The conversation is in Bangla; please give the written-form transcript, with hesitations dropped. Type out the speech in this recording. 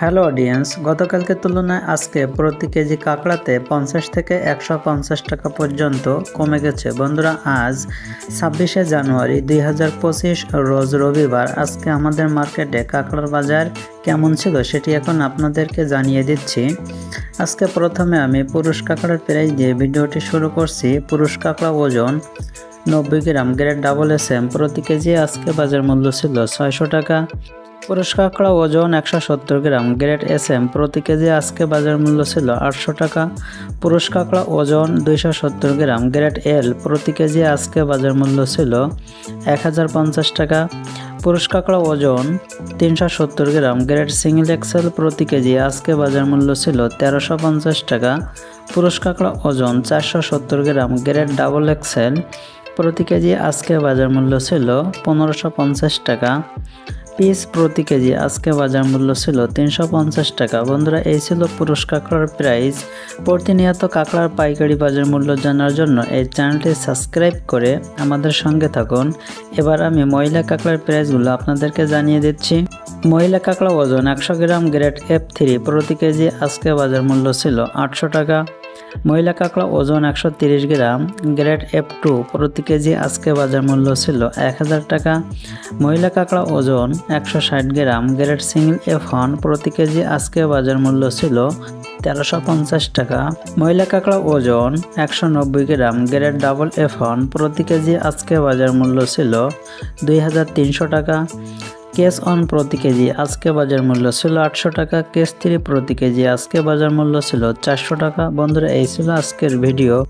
হ্যালো অডিয়েন্স, গতকালকে তুলনায় আজকে প্রতি কেজি কাঁকড়াতে 50 থেকে 150 টাকা পর্যন্ত কমে গেছে। বন্ধুরা, আজ 26শে জানুয়ারি 2025 রোজ রবিবার। আজকে আমাদের মার্কেটে কাঁকড়ার বাজার কেমন ছিল সেটি এখন আপনাদেরকে জানিয়ে দিচ্ছি। আজকে প্রথমে আমি পুরুষ কাঁকড়ার প্রাইস দিয়ে ভিডিওটি শুরু করছি। পুরুষ কাঁকড়া ওজন 90 গ্রাম, গ্রেড ডাবল SM, প্রতি কেজি আজকে বাজার মূল্য ছিল 600 টাকা। পুরুষ কাঁকড়া ওজন 170 গ্রাম, গ্রেড SM, প্রতি কেজি আজকে বাজার মূল্য ছিল 800 টাকা। পুরুষ কাঁকড়া ওজন 270 গ্রাম, গ্রেড L, প্রতি কেজি আজকে বাজার মূল্য ছিল 1050 টাকা। পুরুষ কাঁকড়া ওজন 370 গ্রাম, গ্রেড সিঙ্গেল XL, প্রতি কেজি আজকে বাজার মূল্য ছিল 1350 টাকা। পুরুষ কাঁকড়া ওজন 470 গ্রাম, গ্রেড ডাবল XL, প্রতি কেজি আজকে বাজার মূল্য ছিল 1550 টাকা। পিস প্রতি কেজি আজকে বাজার মূল্য ছিল 350 টাকা। বন্ধুরা, এই ছিল পুরুষ কাঁকড়ার প্রাইস। প্রতিনিয়ত কাঁকড়ার পাইকারি বাজার মূল্য জানার জন্য এই চ্যানেলটি সাবস্ক্রাইব করে আমাদের সঙ্গে থাকুন। এবার আমি মহিলা কাঁকড়ার প্রাইসগুলো আপনাদেরকে জানিয়ে দিচ্ছি। মহিলা কাঁকড়া ওজন 100 গ্রাম, গ্রেড F3, প্রতি কেজি আজকে বাজার মূল্য ছিল 800 টাকা। মহিলা কাঁকড়া ওজন 130 গ্রাম, গ্রেড F2, প্রতি কেজি আজকে বাজার মূল্য ছিল 1000 টাকা। মহিলা কাঁকড়া ওজন 160 গ্রাম, গ্রেড সিঙ্গেল F1, প্রতি কেজি আজকে বাজার মূল্য ছিল 1350 টাকা। মহিলা কাঁকড়া ওজন 190 গ্রাম, গ্রেড ডাবল F1, প্রতি কেজি আজকে বাজার মূল্য ছিল 2300 টাকা। কেস 1 প্রতি কেজি আজকে বাজার মূল্য ছিল 800 টাকা। কেস 3 প্রতি কেজি আজকে বাজার মূল্য ছিল 400 টাকা। বন্ধুরা, এই ছিল আজকের ভিডিও।